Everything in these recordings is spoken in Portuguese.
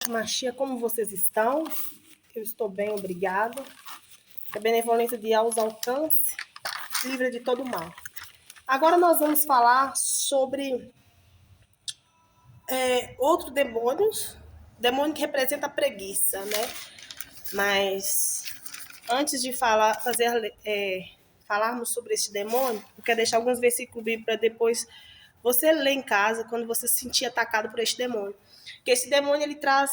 Machia, como vocês estão? Eu estou bem, obrigado. Que a benevolência de Deus alcance, livre de todo mal. Agora nós vamos falar sobre outro demônio que representa a preguiça, né? Mas antes de falarmos sobre este demônio, eu quero deixar alguns versículos bíblicos para depois você ler em casa quando você se sentir atacado por este demônio. Porque esse demônio ele traz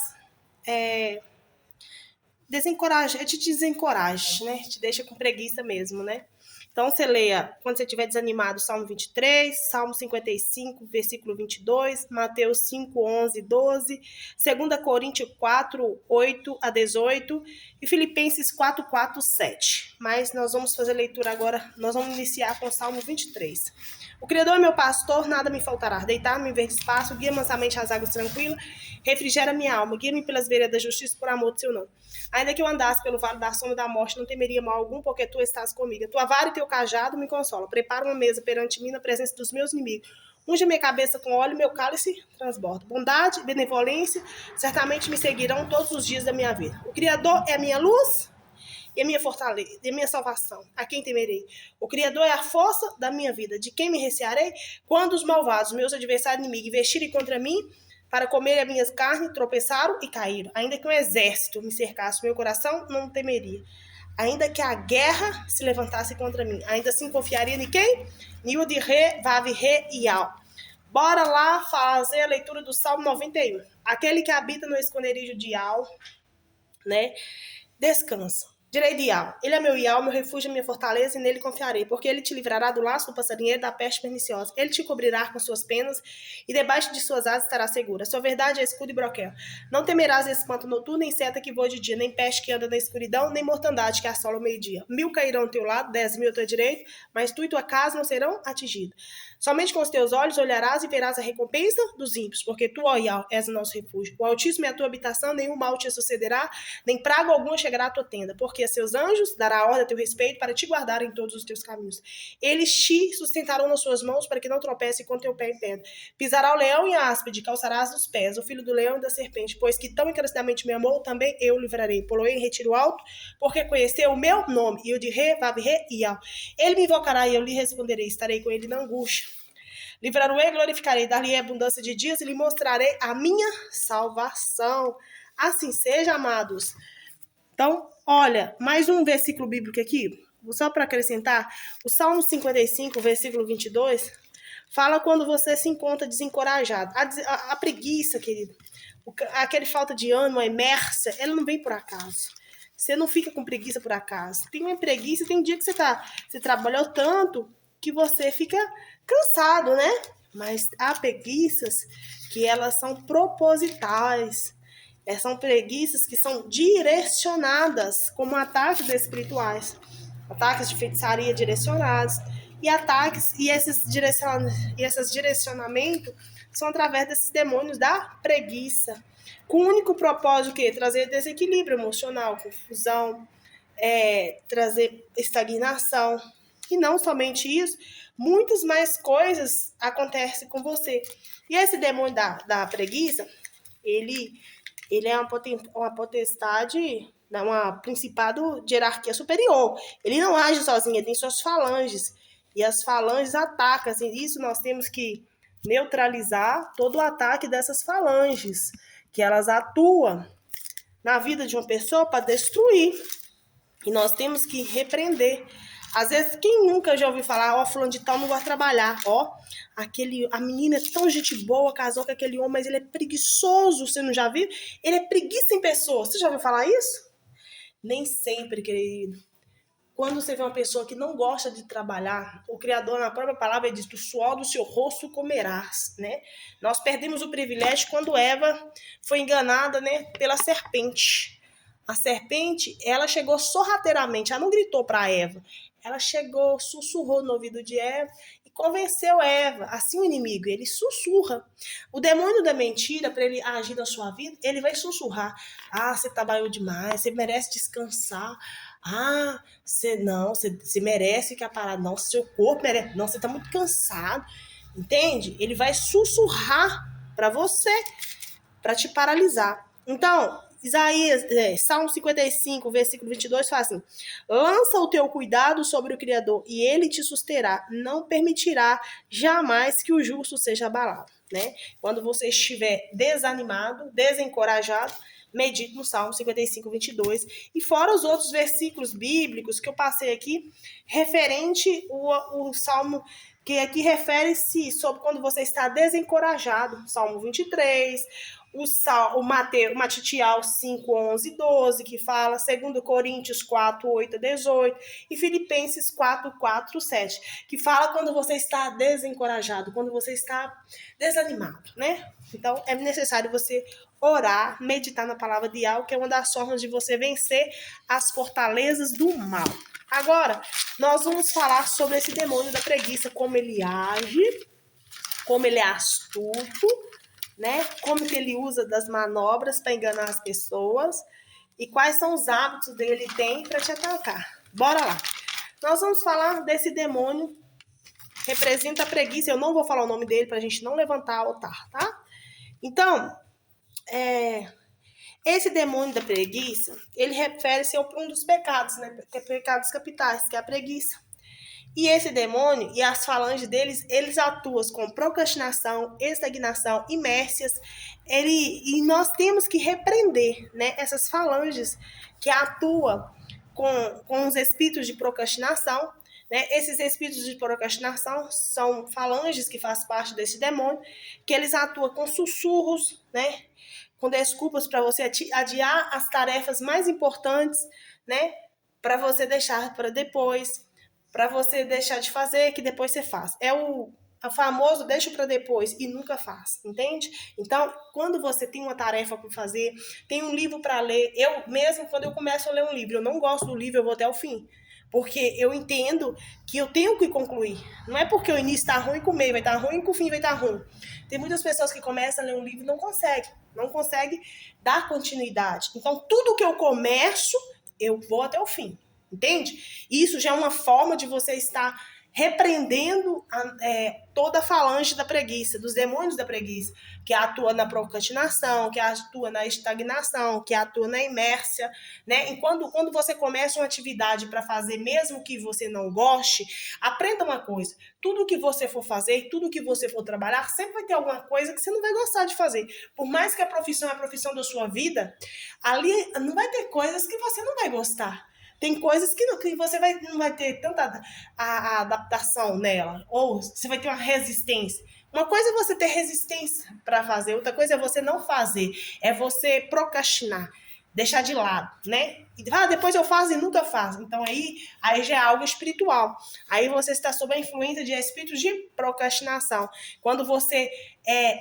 desencoraja, te desencoraja, né? Te deixa com preguiça mesmo, né? Então, você leia, quando você estiver desanimado, Salmo 23, Salmo 55, versículo 22, Mateus 5, 11, 12, 2 Coríntios 4, 8 a 18 e Filipenses 4, 4, 7. Mas nós vamos fazer leitura agora, nós vamos iniciar com o Salmo 23. O Criador é meu pastor, nada me faltará. Deitar-me em verde espaço, guia mansamente as águas tranquilas, refrigera minha alma, guia-me pelas veredas da justiça por amor do seu nome. Ainda que eu andasse pelo vale da sombra da morte, não temeria mal algum, porque tu estás comigo. A tua vara e teu cajado me consolam. Prepara uma mesa perante mim na presença dos meus inimigos. Unge minha cabeça com óleo e meu cálice transborda. Bondade e benevolência certamente me seguirão todos os dias da minha vida. O Criador é a minha luz e a minha fortaleza, e a minha salvação. A quem temerei? O Criador é a força da minha vida. De quem me recearei? Quando os malvados, meus adversários inimigos, investirem contra mim, para comer as minhas carnes, tropeçaram e caíram. Ainda que um exército me cercasse, meu coração não temeria. Ainda que a guerra se levantasse contra mim, ainda assim confiaria em quem? Niud Re, Vav Re e Al. Bora lá fazer a leitura do Salmo 91. Aquele que habita no esconderijo de Al, né? Descansa. Direi de Ial, ele é meu Ial, meu refúgio, minha fortaleza, e nele confiarei, porque ele te livrará do laço do passarinheiro, da peste perniciosa. Ele te cobrirá com suas penas, e debaixo de suas asas estará segura. Sua verdade é escudo e broquel. Não temerás espanto noturno, nem seta que voa de dia, nem peste que anda na escuridão, nem mortandade que assola o meio-dia. 1000 cairão ao teu lado, 10.000 ao teu direito, mas tu e tua casa não serão atingidos. Somente com os teus olhos olharás e verás a recompensa dos ímpios, porque tu, ó Ial, és o nosso refúgio. O Altíssimo é a tua habitação, nenhum mal te sucederá, nem praga alguma chegará à tua tenda, porque a seus anjos dará ordem a teu respeito para te guardar em todos os teus caminhos. Eles te sustentarão nas suas mãos para que não tropece com teu pé em pedra. Pisará o leão e a áspide, calçarás os pés, o filho do leão e da serpente, pois que tão encarecidamente me amou, também eu livrarei. Poloei em retiro alto, porque conheceu o meu nome, e o de Re, Vav, Re, Ial. Ele me invocará e eu lhe responderei, estarei com ele na angústia. Livrarei e glorificarei, dar-lhe abundância de dias e lhe mostrarei a minha salvação. Assim seja, amados. Então, olha, mais um versículo bíblico aqui, só para acrescentar, o Salmo 55, versículo 22, fala quando você se encontra desencorajado. A preguiça, querido, aquele falta de ânimo, a inércia, ela não vem por acaso. Você não fica com preguiça por acaso. Tem uma preguiça, tem um dia que você trabalhou tanto que você fica cansado, né? Mas há preguiças que elas são propositais. São preguiças que são direcionadas, como ataques espirituais, ataques de feitiçaria direcionados, e ataques, e esses direcionamentos são através desses demônios da preguiça, com o único propósito que trazer desequilíbrio emocional, confusão, trazer estagnação. E não somente isso, muitas mais coisas acontecem com você. E esse demônio da preguiça, ele é uma potestade, um principado de hierarquia superior. Ele não age sozinho, ele tem suas falanges. E as falanges atacam. E isso nós temos que neutralizar todo o ataque dessas falanges, que elas atuam na vida de uma pessoa para destruir. E nós temos que repreender. Às vezes, quem nunca já ouviu falar, fulano de tal não gosta de trabalhar, a menina é tão gente boa, casou com aquele homem, mas ele é preguiçoso, você não já viu? Ele é preguiça em pessoa, você já ouviu falar isso? Nem sempre, querido. Quando você vê uma pessoa que não gosta de trabalhar, o Criador, na própria palavra, diz, do suor do seu rosto comerás, né? Nós perdemos o privilégio quando Eva foi enganada, né, pela serpente. A serpente, ela chegou sorrateiramente, ela não gritou para Eva, ela chegou, sussurrou no ouvido de Eva e convenceu Eva. Assim o inimigo, ele sussurra. O demônio da mentira, para ele agir na sua vida, ele vai sussurrar. Você trabalhou demais, você merece descansar. Você merece ficar parado. Não, seu corpo merece. Não, você está muito cansado. Entende? Ele vai sussurrar para você, para te paralisar. Então, Salmo 55, versículo 22, fala assim: lança o teu cuidado sobre o Criador e ele te susterá, não permitirá jamais que o justo seja abalado, né? Quando você estiver desanimado, desencorajado, medite no Salmo 55, 22, e fora os outros versículos bíblicos que eu passei aqui, referente o Salmo que aqui refere-se sobre quando você está desencorajado, Salmo 23, o Matitial 5, 11 e 12, que fala, 2 Coríntios 4, 8 a 18, e Filipenses 4, 4, 7, que fala quando você está desencorajado, quando você está desanimado, né? Então, é necessário você orar, meditar na palavra de Yahweh, que é uma das formas de você vencer as fortalezas do mal. Agora, nós vamos falar sobre esse demônio da preguiça, como ele age, como ele é astuto, né? Como que ele usa das manobras para enganar as pessoas e quais são os hábitos dele tem para te atacar. Bora lá. Nós vamos falar desse demônio, representa a preguiça. Eu não vou falar o nome dele para a gente não levantar o altar, tá? Então, esse demônio da preguiça, ele refere-se a um dos pecados, né? Que é pecados capitais, que é a preguiça. E esse demônio e as falanges deles, eles atuam com procrastinação, estagnação, inércias. E nós temos que repreender, né, essas falanges que atuam com os espíritos de procrastinação. Né? Esses espíritos de procrastinação são falanges que fazem parte desse demônio, que eles atuam com sussurros, né? Com desculpas para você adiar as tarefas mais importantes, né? Para você deixar para depois, para você deixar de fazer, que depois você faz. É o famoso deixa para depois e nunca faz, entende? Então, quando você tem uma tarefa para fazer, tem um livro para ler, eu mesmo, quando eu começo a ler um livro, eu não gosto do livro, eu vou até o fim. Porque eu entendo que eu tenho que concluir. Não é porque o início está ruim que o meio vai estar ruim que o fim vai estar ruim. Tem muitas pessoas que começam a ler um livro e não conseguem dar continuidade. Então, tudo que eu começo, eu vou até o fim. Entende? Isso já é uma forma de você estar repreendendo toda a falange da preguiça, dos demônios da preguiça, que atua na procrastinação, que atua na estagnação, que atua na inércia, né? E quando você começa uma atividade para fazer, mesmo que você não goste, aprenda uma coisa: tudo que você for fazer, tudo que você for trabalhar, sempre vai ter alguma coisa que você não vai gostar de fazer. Por mais que a profissão é a profissão da sua vida, ali não vai ter coisas que você não vai gostar. Tem coisas que você não vai ter tanta a adaptação nela, ou você vai ter uma resistência. Uma coisa é você ter resistência para fazer, outra coisa é você não fazer, é você procrastinar, deixar de lado, né? E depois eu faço e nunca faço. Então aí já é algo espiritual. Aí você está sob a influência de espíritos de procrastinação. Quando você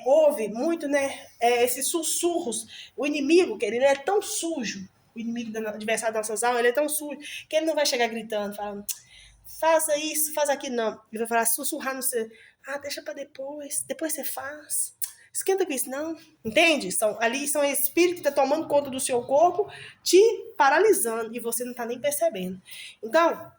ouve muito, né, esses sussurros, o inimigo, querido, ele é tão sujo. O inimigo do adversário das nossas almas, ele é tão sujo que ele não vai chegar gritando, falando, faça isso, faz aquilo, não. Ele vai falar, sussurrar no seu, deixa para depois você faz. Esquenta com isso, não. Entende? Ali são espíritos que estão tomando conta do seu corpo, te paralisando, e você não está nem percebendo. Então,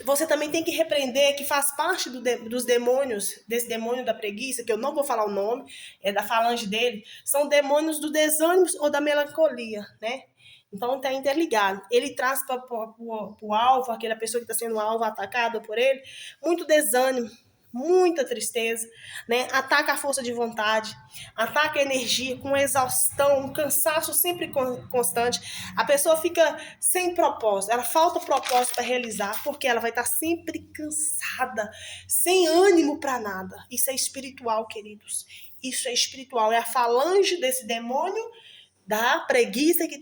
você também tem que repreender que faz parte dos demônios, desse demônio da preguiça, que eu não vou falar o nome, é da falange dele, são demônios do desânimo ou da melancolia, né? Então está interligado. Ele traz para o alvo, aquela pessoa que está sendo alvo atacada por ele, muito desânimo, muita tristeza, né? Ataca a força de vontade, ataca a energia com exaustão, um cansaço sempre constante. A pessoa fica sem propósito, ela falta propósito para realizar, porque ela vai estar sempre cansada, sem ânimo para nada. Isso é espiritual, queridos. Isso é espiritual, é a falange desse demônio da preguiça que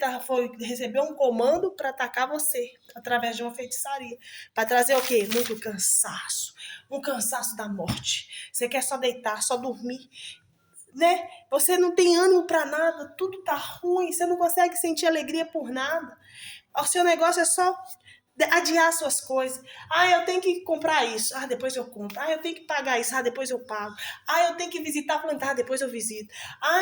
recebeu um comando para atacar você através de uma feitiçaria, para trazer o quê? Muito cansaço, um cansaço da morte. Você quer só deitar, só dormir, né? Você não tem ânimo para nada, tudo tá ruim, você não consegue sentir alegria por nada. O seu negócio é só adiar suas coisas. Eu tenho que comprar isso. Depois eu compro. Eu tenho que pagar isso. Depois eu pago. Eu tenho que visitar plantar. Depois eu visito.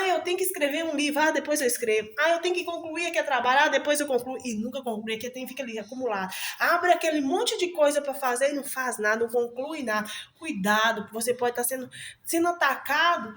Eu tenho que escrever um livro. Depois eu escrevo. Eu tenho que concluir aqui a trabalhar. Depois eu concluo. E nunca conclui. Aqui fica ali acumulado. Abre aquele monte de coisa para fazer e não faz nada, não conclui nada. Cuidado, você pode estar sendo atacado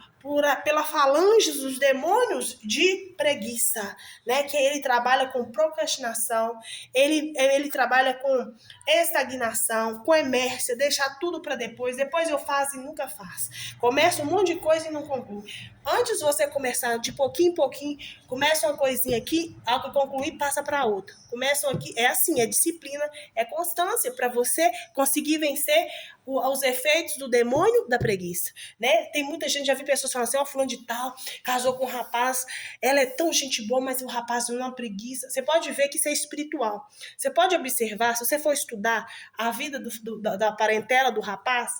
pela falange dos demônios de preguiça, né? Que ele trabalha com procrastinação, ele trabalha com estagnação, com inércia, deixar tudo para depois eu faço e nunca faz. Começa um monte de coisa e não conclui. Antes de você começar de pouquinho em pouquinho, começa uma coisinha aqui, ao que concluir, passa para outra. Começam aqui, é assim, é disciplina, é constância para você conseguir vencer os efeitos do demônio da preguiça, né? Tem muita gente, já vi pessoas falando assim, fulano de tal, casou com um rapaz, ela é tão gente boa, mas o rapaz não é uma preguiça. Você pode ver que isso é espiritual. Você pode observar, se você for estudar a vida da parentela do rapaz,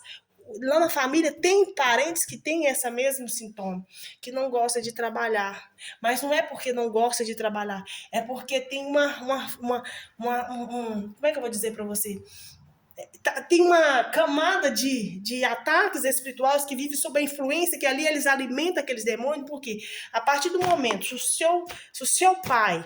lá na família tem parentes que têm esse mesmo sintoma, que não gosta de trabalhar. Mas não é porque não gosta de trabalhar, é porque tem como é que eu vou dizer para você? Tem uma camada de ataques espirituais que vive sob a influência, que ali eles alimentam aqueles demônios, porque a partir do momento, se o seu pai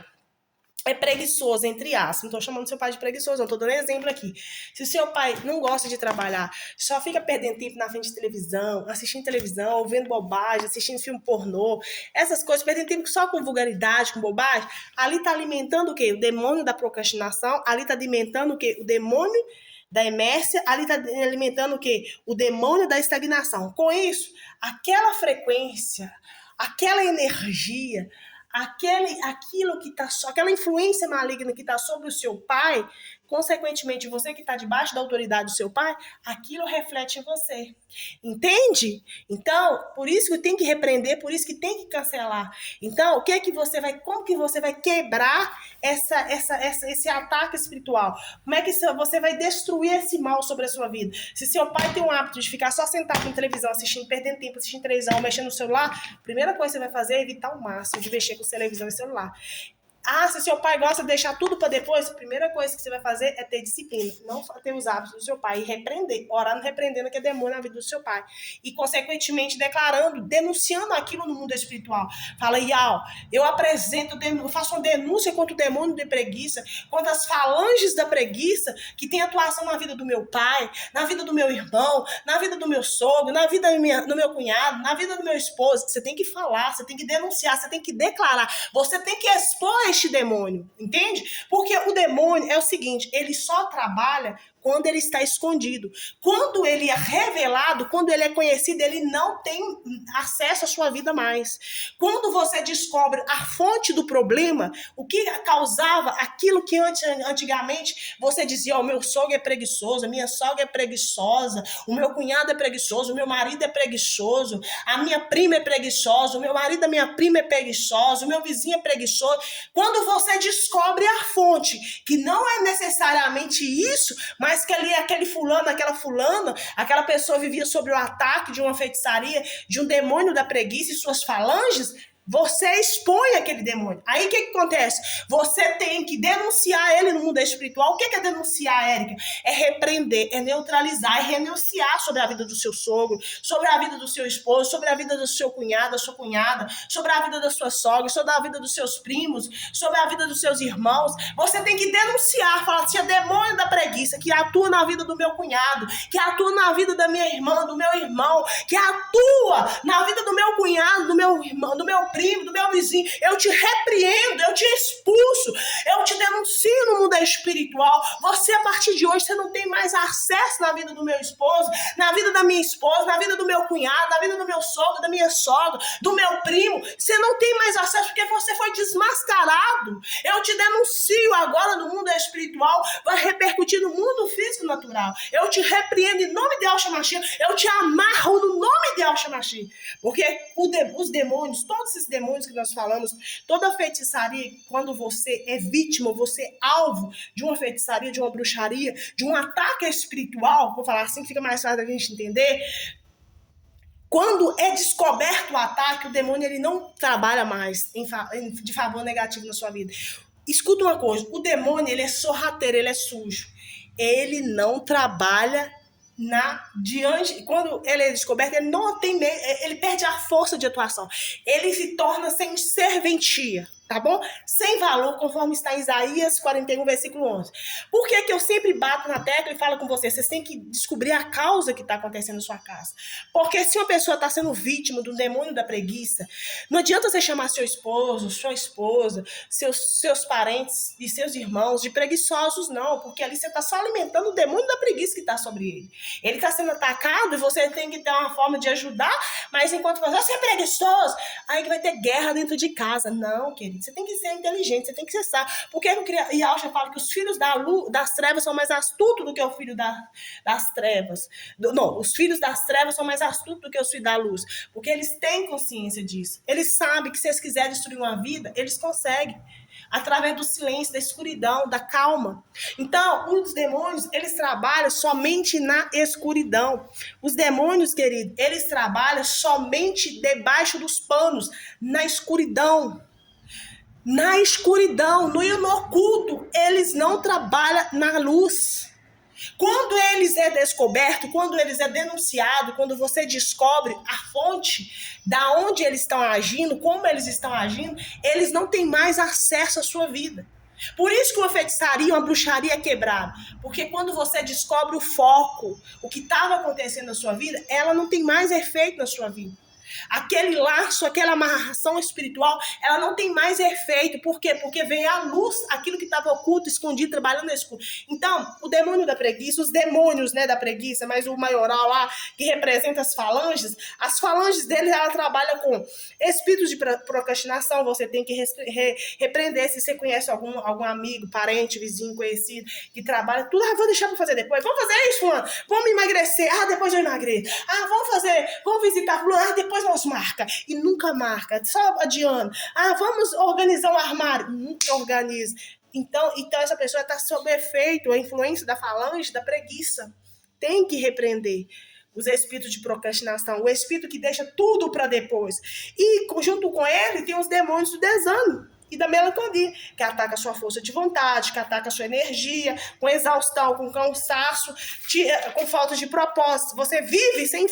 é preguiçoso, entre aspas, não estou chamando seu pai de preguiçoso, não estou dando exemplo aqui. Se o seu pai não gosta de trabalhar, só fica perdendo tempo na frente de televisão, assistindo televisão, vendo bobagem, assistindo filme pornô, essas coisas, perdendo tempo só com vulgaridade, com bobagem, ali está alimentando o quê? O demônio da procrastinação, ali está alimentando o quê? O demônio da inércia, ali está alimentando o quê? O demônio da estagnação. Com isso, aquela frequência, aquela energia, aquilo que tá só, aquela influência maligna que está sobre o seu pai, consequentemente, você que está debaixo da autoridade do seu pai, aquilo reflete em você. Entende? Então, por isso que tem que repreender, por isso que tem que cancelar. Então, como que você vai quebrar esse ataque espiritual? Como é que você vai destruir esse mal sobre a sua vida? Se seu pai tem o hábito de ficar só sentado na televisão, assistindo, perdendo tempo, assistindo televisão, mexendo no celular, a primeira coisa que você vai fazer é evitar ao máximo de mexer com televisão e celular. Se seu pai gosta de deixar tudo para depois, a primeira coisa que você vai fazer é ter disciplina. Não ter os hábitos do seu pai e repreender. Orando, repreendendo que é demônio na vida do seu pai. E, consequentemente, declarando, denunciando aquilo no mundo espiritual. Fala, eu faço uma denúncia contra o demônio de preguiça, contra as falanges da preguiça que tem atuação na vida do meu pai, na vida do meu irmão, na vida do meu sogro, na vida do meu cunhado, na vida do meu esposo. Você tem que falar, você tem que denunciar, você tem que declarar, você tem que expor este demônio, entende? Porque o demônio é o seguinte, ele só trabalha quando ele está escondido. Quando ele é revelado, quando ele é conhecido, ele não tem acesso à sua vida mais. Quando você descobre a fonte do problema, o que causava aquilo que antigamente você dizia, meu sogro é preguiçoso, a minha sogra é preguiçosa, o meu cunhado é preguiçoso, o meu marido é preguiçoso, a minha prima é preguiçosa, o meu marido da minha prima é preguiçoso, o meu vizinho é preguiçoso. Quando você descobre a fonte, que não é necessariamente isso, mas que ali aquele fulano, aquela fulana, aquela pessoa vivia sob o ataque de uma feitiçaria, de um demônio da preguiça e suas falanges, você expõe aquele demônio. Aí o que acontece? Você tem que denunciar ele no mundo espiritual. O que é denunciar, Érica? É repreender, é neutralizar, é renunciar sobre a vida do seu sogro, sobre a vida do seu esposo, sobre a vida do seu cunhado, da sua cunhada, sobre a vida da sua sogra, sobre a vida dos seus primos, sobre a vida dos seus irmãos. Você tem que denunciar, falar assim, é demônio da preguiça que atua na vida do meu cunhado, que atua na vida da minha irmã, do meu irmão, que atua na vida do meu cunhado, do meu irmão, do meu primo, do meu vizinho. Eu te repreendo, eu te expulso, eu te denuncio no mundo espiritual. Você, a partir de hoje, você não tem mais acesso na vida do meu esposo, na vida da minha esposa, na vida do meu cunhado, na vida do meu sogro, da minha sogra, do meu primo. Você não tem mais acesso porque você foi desmascarado. Eu te denuncio agora no mundo espiritual, vai repercutir no mundo físico natural. Eu te repreendo em nome de Yahshua Mashiach, eu te amarro no nome de Yahshua Mashiach. Porque os demônios, todos esses demônios que nós falamos, toda feitiçaria, quando você é vítima, você é alvo de uma feitiçaria, de uma bruxaria, de um ataque espiritual, vou falar assim que fica mais fácil da gente entender. Quando é descoberto o ataque, o demônio ele não trabalha mais de favor negativo na sua vida. Escuta uma coisa, o demônio, ele é sorrateiro, ele é sujo. Ele não trabalha diante, quando ele é descoberto, ele não tem, ele perde a força de atuação. Ele se torna sem serventia, tá bom? Sem valor, conforme está em Isaías 41, versículo 11. Por que eu sempre bato na tecla e falo com vocês? Vocês têm que descobrir a causa que está acontecendo na sua casa. Porque se uma pessoa está sendo vítima do demônio da preguiça, não adianta você chamar seu esposo, sua esposa, seus parentes e seus irmãos de preguiçosos, não. Porque ali você está só alimentando o demônio da preguiça que está sobre ele. Ele está sendo atacado e você tem que ter uma forma de ajudar, mas enquanto você é preguiçoso, aí que vai ter guerra dentro de casa. Não, querido. Você tem que ser inteligente, você tem que ser sábio. Porque Yahshua fala que os filhos das trevas são mais astutos do que o filho das trevas. Não, os filhos das trevas são mais astutos do que os filhos da luz. Porque eles têm consciência disso. Eles sabem que se eles quiserem destruir uma vida, eles conseguem. Através do silêncio, da escuridão, da calma. Então, os demônios, eles trabalham somente na escuridão. Os demônios, querido, eles trabalham somente debaixo dos panos, na escuridão. Na escuridão, no oculto, eles não trabalham na luz. Quando eles é descoberto, quando eles é denunciado, quando você descobre a fonte da onde eles estão agindo, como eles estão agindo, eles não têm mais acesso à sua vida. Por isso que uma feitiçaria, uma bruxaria é quebrada. Porque quando você descobre o foco, o que estava acontecendo na sua vida, ela não tem mais efeito na sua vida. Aquele laço, aquela amarração espiritual, ela não tem mais efeito. Por quê? Porque veio à luz aquilo que estava oculto, escondido, trabalhando no escuro. Então, o demônio da preguiça, os demônios, né, da preguiça, mas o maioral lá, que representa as falanges dele, ela trabalha com espíritos de procrastinação. Você tem que repreender. Se você conhece algum amigo, parente, vizinho, conhecido, que trabalha, tudo, vou deixar para fazer depois. Vamos fazer isso, fulano. Vamos emagrecer. Depois eu emagreço. Vamos visitar fulano. Depois nós marca. E nunca marca. Só adiando. Vamos organizar um armário. Nunca organiza. Então essa pessoa está sob efeito, a influência da falange, da preguiça. Tem que repreender os espíritos de procrastinação, o espírito que deixa tudo para depois. E junto com ele tem os demônios do desânimo e da melancolia, que ataca a sua força de vontade, que ataca a sua energia, com exaustão, com cansaço, com falta de propósito. Você vive sem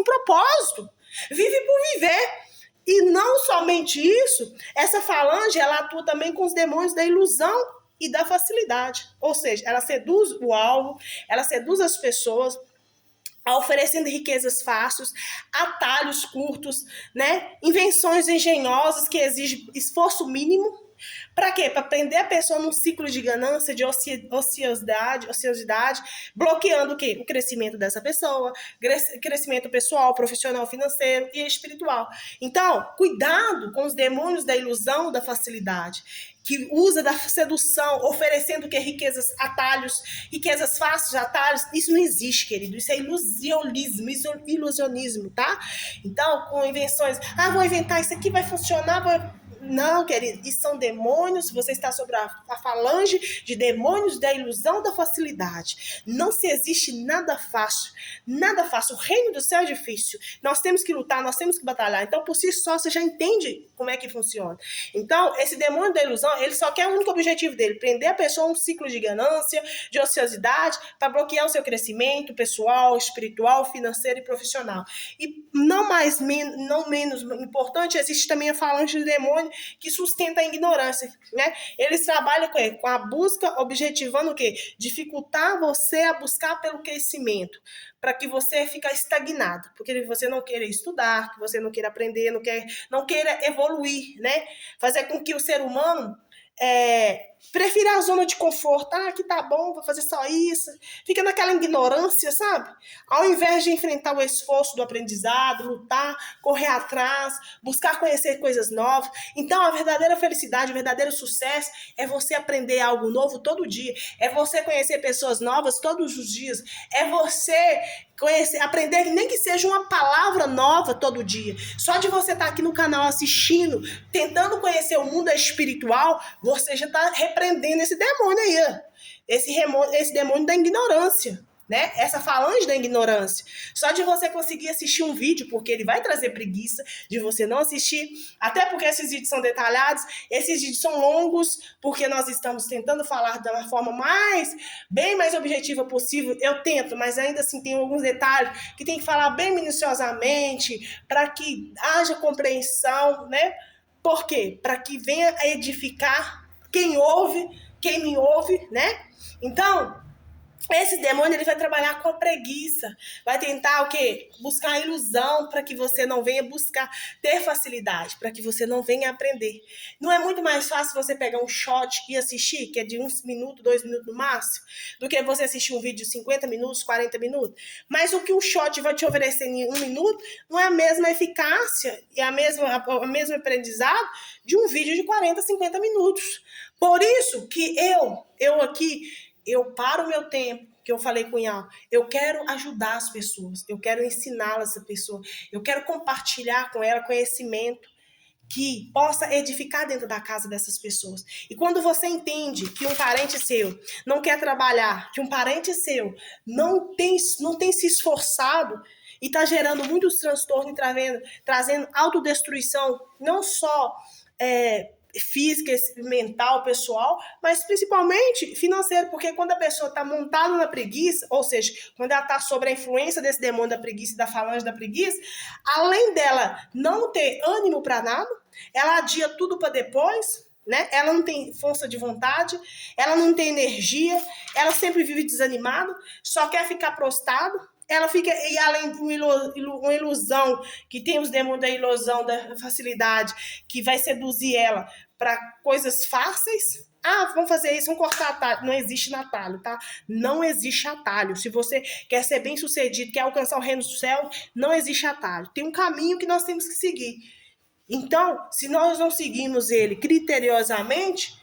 propósito, vive por viver. E não somente isso, essa falange, ela atua também com os demônios da ilusão e da facilidade. Ou seja, ela seduz o alvo, ela seduz as pessoas, oferecendo riquezas fáceis, atalhos curtos, né? Invenções engenhosas que exigem esforço mínimo. Para quê? Para prender a pessoa num ciclo de ganância, de ociosidade, bloqueando o quê? O crescimento dessa pessoa, crescimento pessoal, profissional, financeiro e espiritual. Então, cuidado com os demônios da ilusão, da facilidade, que usa da sedução, oferecendo que riquezas, atalhos, riquezas fáceis, atalhos. Isso não existe, querido. Isso é ilusionismo, tá? Então, com invenções, vou inventar isso aqui, vai funcionar, Não, querido, isso são demônios, você está sobre a falange de demônios da ilusão da facilidade. Não se existe nada fácil, o reino do céu é difícil, nós temos que lutar, nós temos que batalhar, então por si só você já entende como é que funciona. Então, esse demônio da ilusão, ele só quer o único objetivo dele, prender a pessoa a um ciclo de ganância, de ociosidade, para bloquear o seu crescimento pessoal, espiritual, financeiro e profissional. E não menos importante, existe também a falange do demônio que sustenta a ignorância, né? Eles trabalham com a busca, objetivando o quê? Dificultar você a buscar pelo crescimento, para que você fique estagnado, porque você não queira estudar, que você não queira aprender, não queira evoluir, né? Fazer com que o ser humano prefira a zona de conforto. Aqui tá bom, vou fazer só isso. Fica naquela ignorância, sabe? Ao invés de enfrentar o esforço do aprendizado, lutar, correr atrás, buscar conhecer coisas novas. Então, a verdadeira felicidade, o verdadeiro sucesso é você aprender algo novo todo dia. É você conhecer pessoas novas todos os dias. É você aprender, nem que seja uma palavra nova todo dia. Só de você estar aqui no canal assistindo, tentando conhecer o mundo espiritual, você já está repreendendo esse demônio aí. Esse demônio da ignorância, né? Essa falange da ignorância. Só de você conseguir assistir um vídeo, porque ele vai trazer preguiça de você não assistir, até porque esses vídeos são detalhados, esses vídeos são longos, porque nós estamos tentando falar da forma bem mais objetiva possível. Eu tento, mas ainda assim tem alguns detalhes que tem que falar bem minuciosamente, para que haja compreensão, né? Por quê? Para que venha a edificar quem me ouve, né? Então, esse demônio ele vai trabalhar com a preguiça, vai tentar o quê? Buscar a ilusão para que você não venha buscar ter facilidade, para que você não venha aprender. Não é muito mais fácil você pegar um shot e assistir, que é de 1 minuto, 2 minutos no máximo, do que você assistir um vídeo de 50 minutos, 40 minutos? Mas o que um shot vai te oferecer em 1 minuto não é a mesma eficácia e a mesma aprendizado de um vídeo de 40, 50 minutos. Por isso que eu paro o meu tempo, que eu falei com o Ian, eu quero ajudar as pessoas, eu quero ensiná-las a pessoa, eu quero compartilhar com ela conhecimento que possa edificar dentro da casa dessas pessoas. E quando você entende que um parente seu não quer trabalhar, que um parente seu não tem se esforçado e está gerando muitos transtornos, trazendo autodestruição, não só física, mental, pessoal, mas principalmente financeiro, porque quando a pessoa está montada na preguiça, ou seja, quando ela está sob a influência desse demônio da preguiça e da falange da preguiça, além dela não ter ânimo para nada, ela adia tudo para depois, né? Ela não tem força de vontade, ela não tem energia, ela sempre vive desanimada, só quer ficar prostrado. Ela fica, e além de uma ilusão, que tem os demônios da ilusão, da facilidade, que vai seduzir ela para coisas fáceis. Vamos fazer isso, vamos cortar atalho. Não existe atalho, tá? Não existe atalho. Se você quer ser bem sucedido, quer alcançar o reino do céu, não existe atalho. Tem um caminho que nós temos que seguir. Então, se nós não seguirmos ele criteriosamente,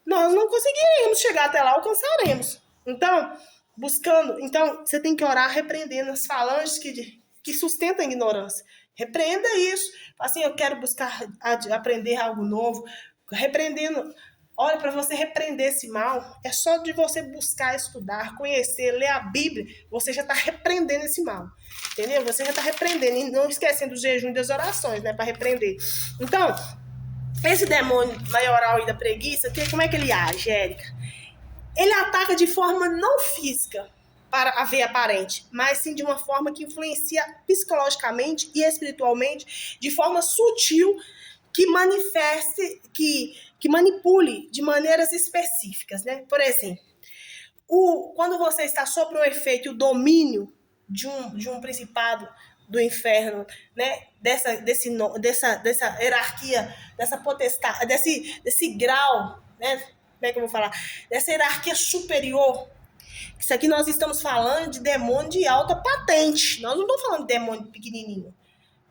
nós não conseguiremos chegar até lá, alcançaremos. Então, você tem que orar repreendendo as falanges que sustentam a ignorância. Repreenda isso. Assim, eu quero buscar aprender algo novo. Repreendendo. Olha, para você repreender esse mal, é só de você buscar estudar, conhecer, ler a Bíblia, você já está repreendendo esse mal. Entendeu? Você já está repreendendo. E não esquecendo do jejum e das orações, né? Para repreender. Então, esse demônio maioral e da preguiça, como é que ele age, Érica? Ele ataca de forma não física, para a ver aparente, mas sim de uma forma que influencia psicologicamente e espiritualmente, de forma sutil, que manifeste, que manipule de maneiras específicas, né? Por exemplo, quando você está sob o efeito e o domínio de um principado do inferno, né? Dessa hierarquia, dessa potestade, desse grau, né? Como é que eu vou falar? Dessa hierarquia superior. Isso aqui nós estamos falando de demônio de alta patente. Nós não estamos falando de demônio pequenininho.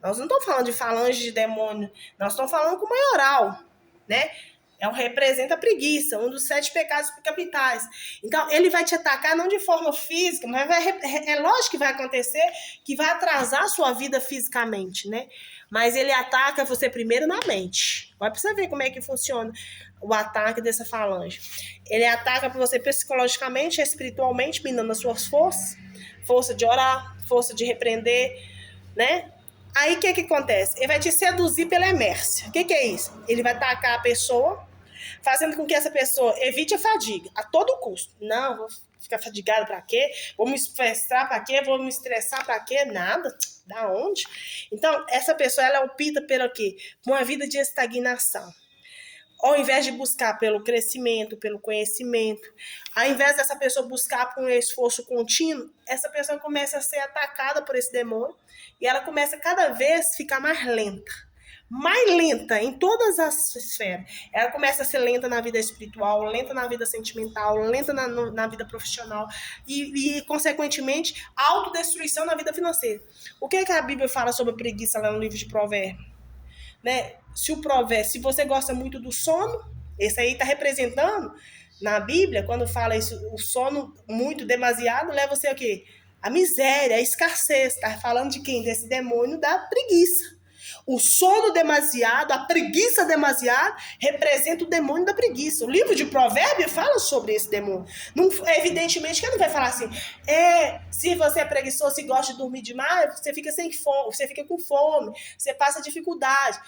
Nós não estamos falando de falange de demônio. Nós estamos falando com o maioral, né? Representa a preguiça, um dos 7 pecados capitais. Então, ele vai te atacar não de forma física, mas é lógico que vai acontecer, que vai atrasar a sua vida fisicamente, né? Mas ele ataca você primeiro na mente. Vai pra você ver como é que funciona o ataque dessa falange. Ele ataca você psicologicamente, espiritualmente, minando as suas forças. Força de orar, força de repreender, né? Aí, o que acontece? Ele vai te seduzir pela inércia. O que é isso? Ele vai atacar a pessoa, fazendo com que essa pessoa evite a fadiga, a todo custo. Não, vou ficar fadigada para quê? Vou me estressar para quê? Vou me estressar para quê? Nada. Da onde? Então, essa pessoa, ela opta pelo quê? Uma vida de estagnação. Ao invés de buscar pelo crescimento, pelo conhecimento, ao invés dessa pessoa buscar por um esforço contínuo, essa pessoa começa a ser atacada por esse demônio e ela começa cada vez a ficar mais lenta em todas as esferas. Ela começa a ser lenta na vida espiritual, lenta na vida sentimental, lenta na vida profissional e, consequentemente, autodestruição na vida financeira. O que a Bíblia fala sobre a preguiça lá no livro de Provérbios? Né? Se você gosta muito do sono, esse aí está representando na Bíblia, quando fala isso, o sono muito, demasiado, leva você a quê? A miséria, a escassez. Está falando de quem? Desse demônio da preguiça. O sono demasiado, a preguiça demasiada, representa o demônio da preguiça. O livro de Provérbios fala sobre esse demônio. Não, evidentemente que ele não vai falar assim, se você é preguiçoso, se gosta de dormir demais, você fica sem fome, você fica com fome, você passa dificuldade.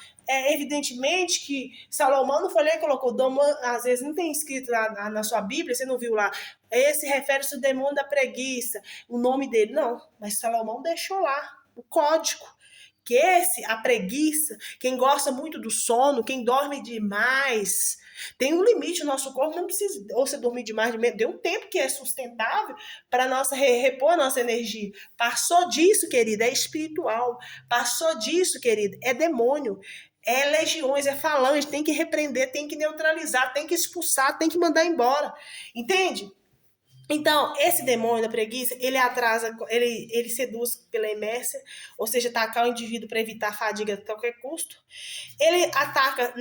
Evidentemente que Salomão não foi lá e colocou, às vezes não tem escrito na sua Bíblia, você não viu lá, esse refere-se ao demônio da preguiça, o nome dele, não. Mas Salomão deixou lá o código. Que a preguiça, quem gosta muito do sono, quem dorme demais, tem um limite, o nosso corpo não precisa, ou você dormir demais, tem um tempo que é sustentável para repor a nossa energia. Passou disso, querida, é espiritual. Passou disso, querida, é demônio. É legiões, é falange, tem que repreender, tem que neutralizar, tem que expulsar, tem que mandar embora. Entende? Então, esse demônio da preguiça, ele atrasa, ele seduz pela inércia, ou seja, atacar o indivíduo para evitar a fadiga a qualquer custo. Ele ataca,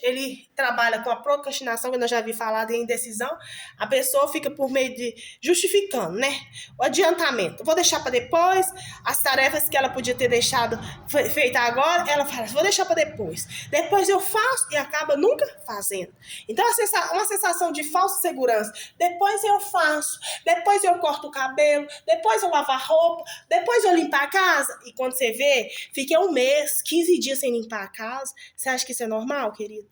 ele trabalha com a procrastinação, que eu já vi falado, em indecisão. A pessoa fica por meio de justificando, né? O adiantamento. Vou deixar para depois, as tarefas que ela podia ter deixado feita agora, ela fala, vou deixar para depois. Depois eu faço e acaba nunca fazendo. Então, uma sensação de falsa segurança. Depois eu faço. Depois eu corto o cabelo, depois eu lavo a roupa, depois eu limpo a casa. E quando você vê, fica 1 mês, 15 dias sem limpar a casa. Você acha que isso é normal, querido?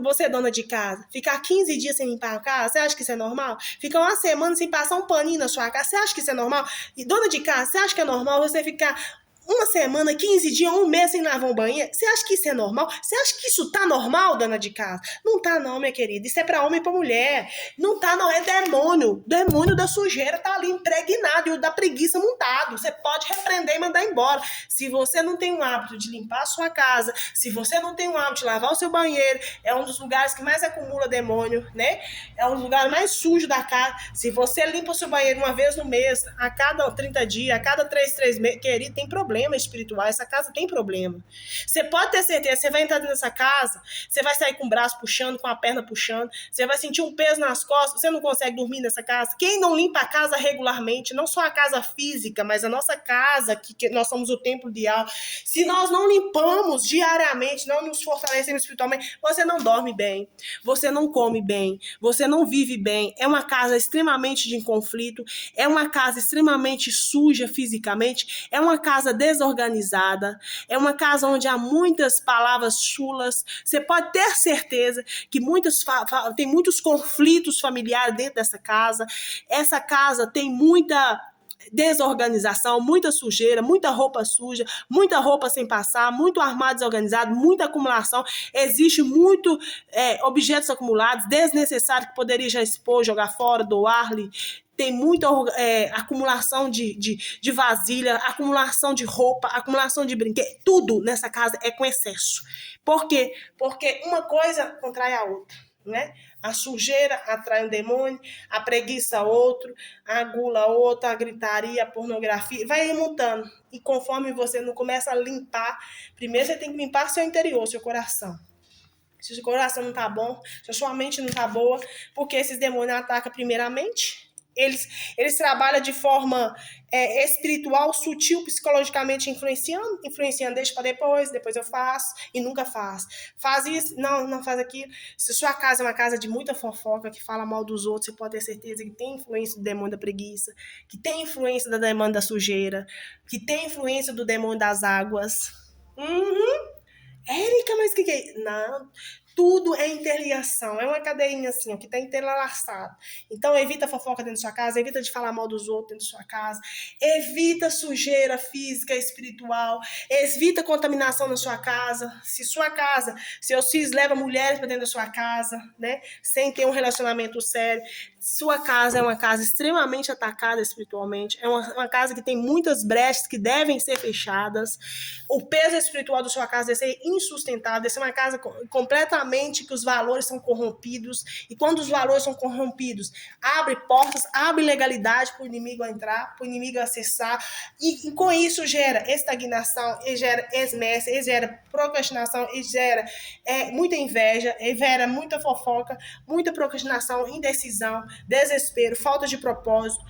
Você é dona de casa, ficar 15 dias sem limpar a casa, você acha que isso é normal? Ficar 1 semana sem passar um paninho na sua casa, você acha que isso é normal? E dona de casa, você acha que é normal você ficar 1 semana, 15 dias, 1 mês sem lavar um banheiro? Você acha que isso é normal? Você acha que isso tá normal, dona de casa? Não tá não, minha querida. Isso é pra homem e pra mulher. Não tá não, é demônio. Demônio da sujeira tá ali impregnado e o da preguiça montado. Você pode repreender e mandar embora. Se você não tem o hábito de limpar a sua casa, se você não tem o hábito de lavar o seu banheiro, é um dos lugares que mais acumula demônio, né? É um lugar mais sujo da casa. Se você limpa o seu banheiro 1 vez no mês, a cada 30 dias, a cada 3 meses, querido, tem problema espiritual, essa casa tem problema. Você pode ter certeza, você vai entrar dentro dessa casa, você vai sair com o braço puxando, com a perna puxando, você vai sentir um peso nas costas, você não consegue dormir nessa casa. Quem não limpa a casa regularmente, não só a casa física, mas a nossa casa, que nós somos o templo de alma, se nós não limpamos diariamente, não nos fortalecemos espiritualmente, você não dorme bem, você não come bem, você não vive bem. É uma casa extremamente de conflito, é uma casa extremamente suja fisicamente, é uma casa desorganizada, é uma casa onde há muitas palavras chulas. Você pode ter certeza que tem muitos conflitos familiares dentro dessa casa. Essa casa tem muita desorganização, muita sujeira, muita roupa suja, muita roupa sem passar, muito armário desorganizado, muita acumulação. Existe muito objetos acumulados, desnecessários que poderia já expor, jogar fora, doar-lhe. Tem muita acumulação de vasilha, acumulação de roupa, acumulação de brinquedo. Tudo nessa casa é com excesso. Por quê? Porque uma coisa contrai a outra, né? A sujeira atrai um demônio, a preguiça outro, a gula outro, a gritaria, a pornografia, vai mutando. E conforme você não começa a limpar, primeiro você tem que limpar seu interior, seu coração. Se o seu coração não tá bom, se a sua mente não tá boa, porque esses demônios atacam primeiramente. Eles trabalham de forma espiritual, sutil, psicologicamente influenciando, deixa para depois eu faço, e nunca faz. Faz isso, não faz aquilo. Se sua casa é uma casa de muita fofoca, que fala mal dos outros, você pode ter certeza que tem influência do demônio da preguiça, que tem influência do demônio da sujeira, que tem influência do demônio das águas. Érica, mas o que é? Não, tudo é interligação, é uma cadeinha assim, ó, que está interlaçada. Então, evita fofoca dentro da sua casa, evita de falar mal dos outros dentro da sua casa, evita sujeira física, espiritual, evita contaminação na sua casa. Se sua casa, seus filhos levam mulheres para dentro da sua casa, né, sem ter um relacionamento sério, sua casa é uma casa extremamente atacada espiritualmente, é uma casa que tem muitas brechas que devem ser fechadas. O peso espiritual da sua casa deve ser insustentável, deve ser uma casa completamente que os valores são corrompidos, e quando os valores são corrompidos, abre portas, abre legalidade para o inimigo entrar, para o inimigo acessar, e com isso gera estagnação, e gera esmércia, e gera procrastinação, e gera muita inveja, e gera muita fofoca, muita procrastinação, indecisão, desespero, falta de propósito,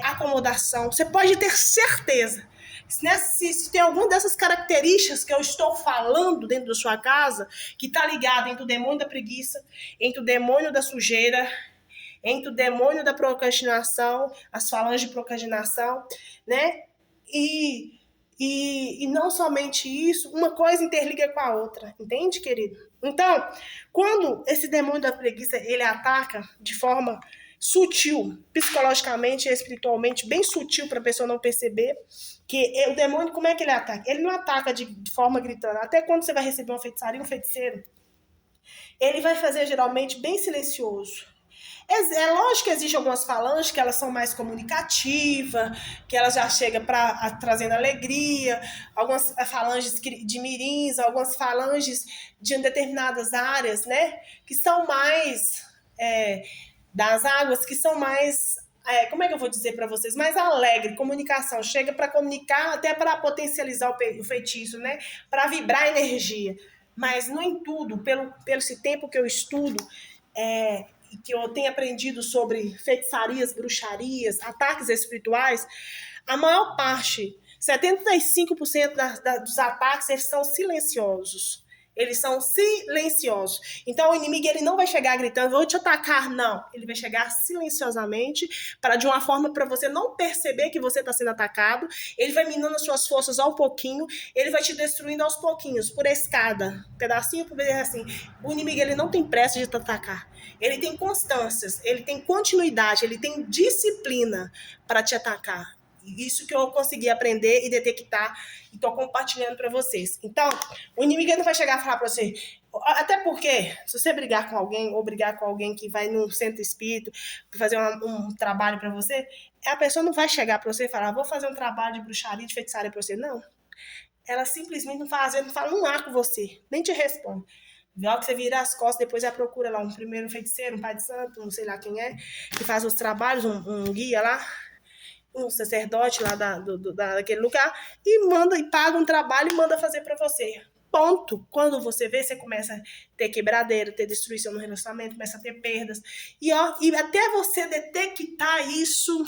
acomodação. Você pode ter certeza Se tem alguma dessas características que eu estou falando dentro da sua casa, que está ligado entre o demônio da preguiça, entre o demônio da sujeira, entre o demônio da procrastinação, as falanges de procrastinação, né? E não somente isso, uma coisa interliga com a outra, entende, querido? Então, quando esse demônio da preguiça, ele ataca de forma sutil, psicologicamente e espiritualmente, bem sutil para a pessoa não perceber, que o demônio, como é que ele ataca? Ele não ataca de forma gritando. Até quando você vai receber uma feitiçaria, um feiticeiro, ele vai fazer geralmente bem silencioso. É lógico que existem algumas falanges que elas são mais comunicativas, que elas já chegam trazendo alegria, algumas falanges de mirins, algumas falanges de determinadas áreas, né, que são mais das águas, que são mais, como é que eu vou dizer para vocês, mais alegre, comunicação, chega para comunicar, até para potencializar o feitiço, né, para vibrar a energia. Mas não em tudo, pelo esse tempo que eu estudo, que eu tenho aprendido sobre feitiçarias, bruxarias, ataques espirituais, a maior parte, 75% dos ataques, eles são silenciosos. Eles são silenciosos. Então, o inimigo ele não vai chegar gritando, vou te atacar, não. Ele vai chegar silenciosamente, de uma forma para você não perceber que você está sendo atacado. Ele vai minando as suas forças ao pouquinho, ele vai te destruindo aos pouquinhos, por escada, pedacinho por pedacinho. O inimigo ele não tem pressa de te atacar. Ele tem constâncias, ele tem continuidade, ele tem disciplina para te atacar. Isso que eu consegui aprender e detectar e estou compartilhando para vocês. Então, o inimigo não vai chegar a falar para você, até porque, se você brigar com alguém ou brigar com alguém que vai no centro espírita fazer um trabalho para você, a pessoa não vai chegar para você e falar, vou fazer um trabalho de bruxaria, de feitiçaria para você. Não. Ela simplesmente não fala um ar com você, nem te responde. Viu que você vira as costas, depois já procura lá um primeiro feiticeiro, um pai de santo, não sei lá quem é, que faz os trabalhos, um guia lá, um sacerdote lá daquele lugar, e manda e paga um trabalho e manda fazer para você. Ponto. Quando você vê, você começa a ter quebradeira, ter destruição no relacionamento, começa a ter perdas. E até você detectar isso,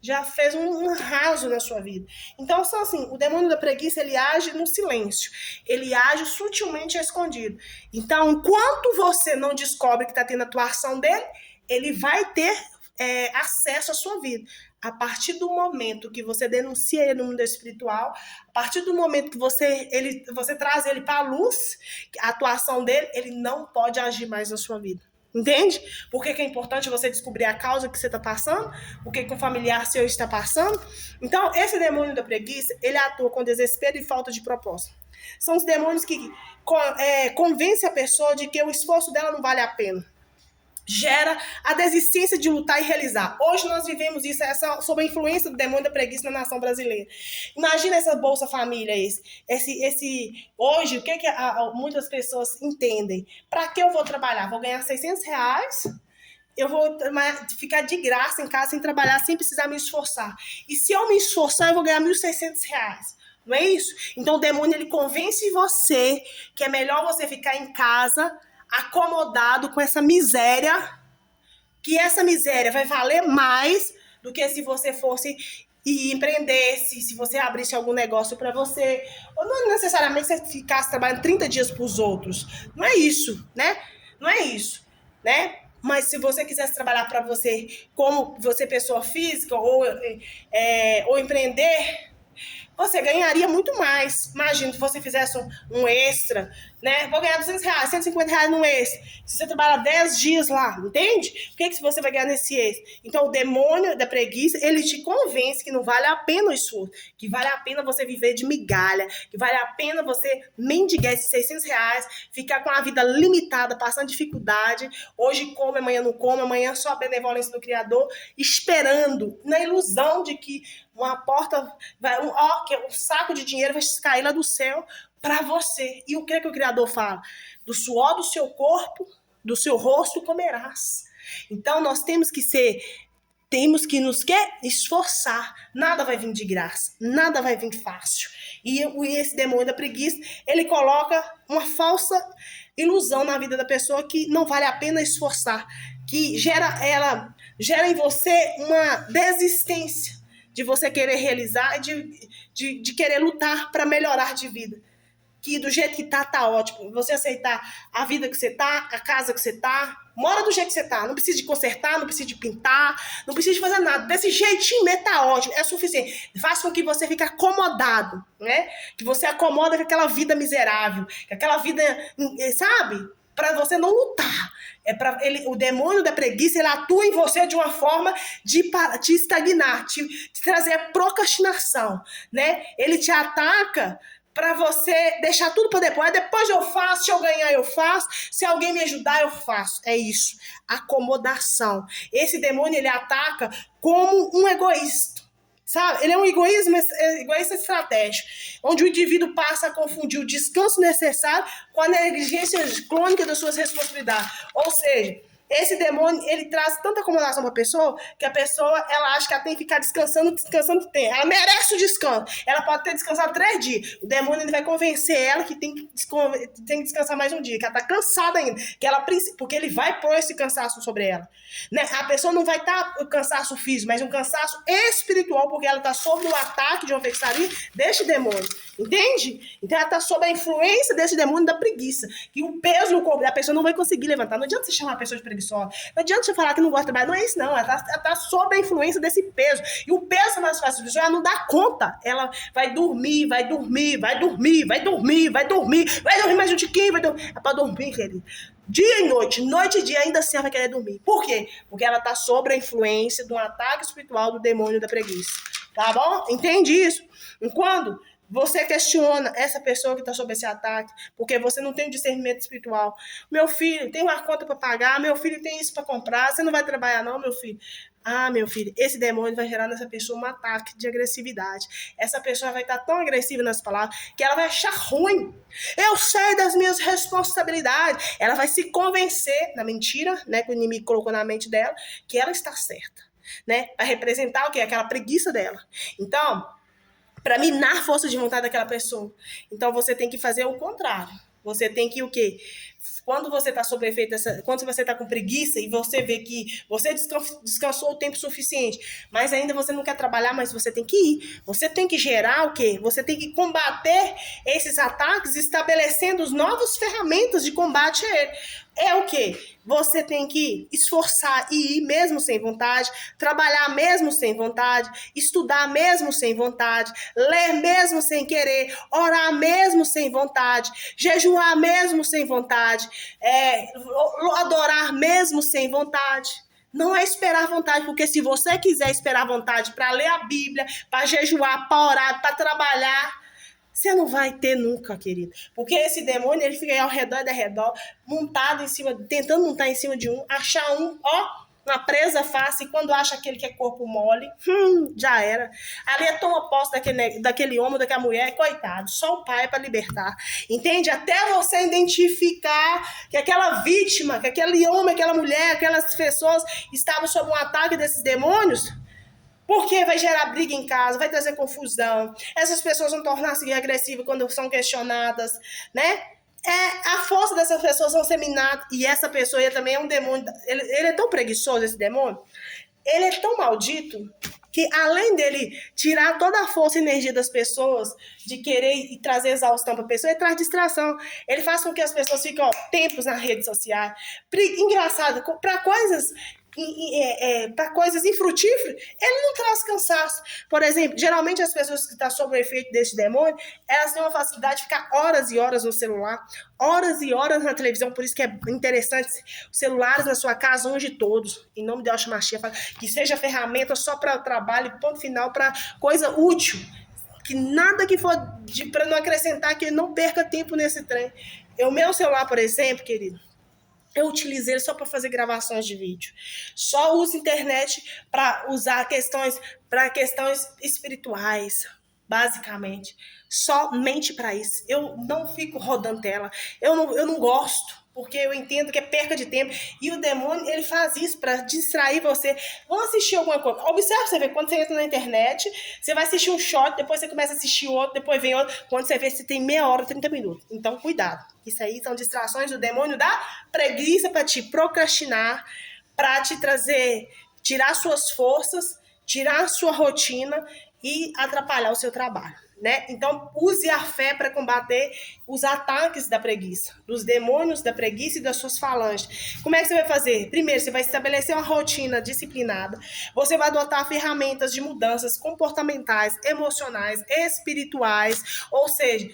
já fez um raso na sua vida. Então, só assim, o demônio da preguiça, ele age no silêncio. Ele age sutilmente escondido. Então, enquanto você não descobre que está tendo atuação dele, ele vai ter acesso à sua vida. A partir do momento que você denuncia ele no mundo espiritual, a partir do momento que você traz ele para a luz, a atuação dele, ele não pode agir mais na sua vida. Entende? Por que é importante você descobrir a causa que você está passando, o que um familiar seu está passando. Então, esse demônio da preguiça, ele atua com desespero e falta de propósito. São os demônios que convencem a pessoa de que o esforço dela não vale a pena. Gera a desistência de lutar e realizar. Hoje nós vivemos isso, sob a influência do demônio da preguiça na nação brasileira. Imagina essa Bolsa Família, hoje, o que muitas pessoas entendem? Para que eu vou trabalhar? Vou ganhar R$600, eu vou ficar de graça em casa sem trabalhar, sem precisar me esforçar. E se eu me esforçar, eu vou ganhar R$1.600. Não é isso? Então o demônio ele convence você que é melhor você ficar em casa acomodado com essa miséria, que essa miséria vai valer mais do que se você fosse e empreendesse, se você abrisse algum negócio para você, ou não necessariamente você ficasse trabalhando 30 dias para os outros. Não é isso, né? Não é isso, né? Mas se você quisesse trabalhar para você, como você pessoa física, ou empreender, você ganharia muito mais. Imagina se você fizesse um extra, né? Vou ganhar R$200, R$150 no extra. Se você trabalhar 10 dias lá, entende? O que você vai ganhar nesse extra? Então, o demônio da preguiça, ele te convence que não vale a pena o esforço, que vale a pena você viver de migalha, que vale a pena você mendigar esses R$600, ficar com a vida limitada, passando dificuldade. Hoje come, amanhã não come, amanhã só a benevolência do Criador, esperando, na ilusão de que uma porta, um saco de dinheiro vai cair lá do céu para você. E o que o Criador fala? Do suor do seu corpo, do seu rosto comerás. Então nós temos que nos esforçar. Nada vai vir de graça, nada vai vir fácil. E esse demônio da preguiça, ele coloca uma falsa ilusão na vida da pessoa que não vale a pena esforçar, que gera em você uma desistência de você querer realizar, de querer lutar para melhorar de vida. Que do jeito que tá ótimo. Você aceitar a vida que você tá, a casa que você tá, mora do jeito que você tá. Não precisa de consertar, não precisa de pintar, não precisa de fazer nada. Desse jeitinho mesmo tá ótimo, é suficiente. Faz com que você fique acomodado, né? Que você acomoda com aquela vida miserável, com aquela vida, sabe? Para você não lutar. O demônio da preguiça, ele atua em você de uma forma de te estagnar, te trazer procrastinação, né? Ele te ataca para você deixar tudo para depois. Depois eu faço, se eu ganhar eu faço, se alguém me ajudar eu faço. É isso, acomodação. Esse demônio, ele ataca como um egoísta, sabe? Ele é um egoísta estratégico, onde o indivíduo passa a confundir o descanso necessário com a negligência crônica das suas responsabilidades. Ou seja, esse demônio, ele traz tanta acomodação para a pessoa, que a pessoa, ela acha que ela tem que ficar descansando tem. Ela merece o descanso. Ela pode ter descansado 3 dias. O demônio, ele vai convencer ela que tem que descansar mais um dia, que ela tá cansada ainda, porque ele vai pôr esse cansaço sobre ela, né? A pessoa não vai estar o cansaço físico, mas um cansaço espiritual, porque ela tá sob o ataque de uma feitiçaria deste demônio, entende? Então ela tá sob a influência desse demônio da preguiça, que o peso no corpo da pessoa não vai conseguir levantar. Não adianta você chamar a pessoa de preguiçosa, não adianta você falar que não gosta de trabalhar, não é isso não, ela tá sob a influência desse peso, e o peso mais fácil de ela não dá conta, ela vai dormir mais um tiquinho, é pra dormir, querido. Dia e noite e dia, ainda assim ela vai querer dormir. Por quê? Porque ela tá sob a influência de um ataque espiritual do demônio da preguiça. Tá bom? Entende isso? Quando você questiona essa pessoa que está sob esse ataque, porque você não tem um discernimento espiritual. Meu filho, tem uma conta para pagar, meu filho tem isso para comprar, você não vai trabalhar não, meu filho? Ah, meu filho, esse demônio vai gerar nessa pessoa um ataque de agressividade. Essa pessoa vai estar tão agressiva nas palavras que ela vai achar ruim. Eu sei das minhas responsabilidades. Ela vai se convencer na mentira, né, que o inimigo colocou na mente dela, que ela está certa, né? Vai representar o quê? Aquela preguiça dela. Então, para minar a força de vontade daquela pessoa. Então, você tem que fazer o contrário. Você tem que o quê? Quando você está sob efeito quando você está com preguiça e você vê que você descansou o tempo suficiente, mas ainda você não quer trabalhar, mas você tem que ir. Você tem que gerar o quê? Você tem que combater esses ataques, estabelecendo as novas ferramentas de combate a ele. É o quê? Você tem que esforçar e ir mesmo sem vontade, trabalhar mesmo sem vontade, estudar mesmo sem vontade, ler mesmo sem querer, orar mesmo sem vontade, jejuar mesmo sem vontade, adorar mesmo sem vontade. Não é esperar vontade, porque se você quiser esperar vontade para ler a Bíblia, para jejuar, para orar, para trabalhar, você não vai ter nunca, querido. Porque esse demônio, ele fica aí ao redor e ao redor, montado em cima, tentando montar em cima de um, achar uma presa fácil, e quando acha aquele que é corpo mole, já era. Ali toma posse daquele homem, daquela mulher, coitado, só o pai para libertar. Entende? Até você identificar que aquela vítima, que aquele homem, aquela mulher, aquelas pessoas estavam sob um ataque desses demônios, porque vai gerar briga em casa, vai trazer confusão. Essas pessoas vão tornar-se agressivas quando são questionadas, né? A força dessas pessoas vão ser minadas. E essa pessoa ele também é um demônio. Ele é tão preguiçoso, esse demônio. Ele é tão maldito que, além dele tirar toda a força e energia das pessoas, de querer e trazer exaustão para a pessoa, ele traz distração. Ele faz com que as pessoas fiquem tempos nas redes sociais. Engraçado, para coisas para coisas infrutíferas, ele não traz cansaço. Por exemplo, geralmente as pessoas que estão sob o efeito desse demônio, elas têm uma facilidade de ficar horas e horas no celular, horas e horas na televisão. Por isso que é interessante os celulares na sua casa, um de todos, em nome de Yahshua Mashiach, que seja ferramenta só para trabalho, ponto final, para coisa útil, que nada que for para não acrescentar, que ele não perca tempo nesse trem. O meu celular, por exemplo, querido, eu utilizo ele só para fazer gravações de vídeo. Só uso internet para usar questões espirituais, basicamente. Somente para isso. Eu não fico rodando tela. Eu não gosto, porque eu entendo que é perca de tempo. E o demônio, ele faz isso para distrair você. Vamos assistir alguma coisa. Observe, você vê, quando você entra na internet, você vai assistir um short, depois você começa a assistir outro, depois vem outro. Quando você vê, você tem meia hora, 30 minutos. Então, cuidado. Isso aí são distrações do demônio da preguiça para te procrastinar, para te tirar suas forças tirar a sua rotina e atrapalhar o seu trabalho, né? Então, use a fé para combater os ataques da preguiça, dos demônios da preguiça e das suas falanges. Como é que você vai fazer? Primeiro, você vai estabelecer uma rotina disciplinada, você vai adotar ferramentas de mudanças comportamentais, emocionais, espirituais, ou seja,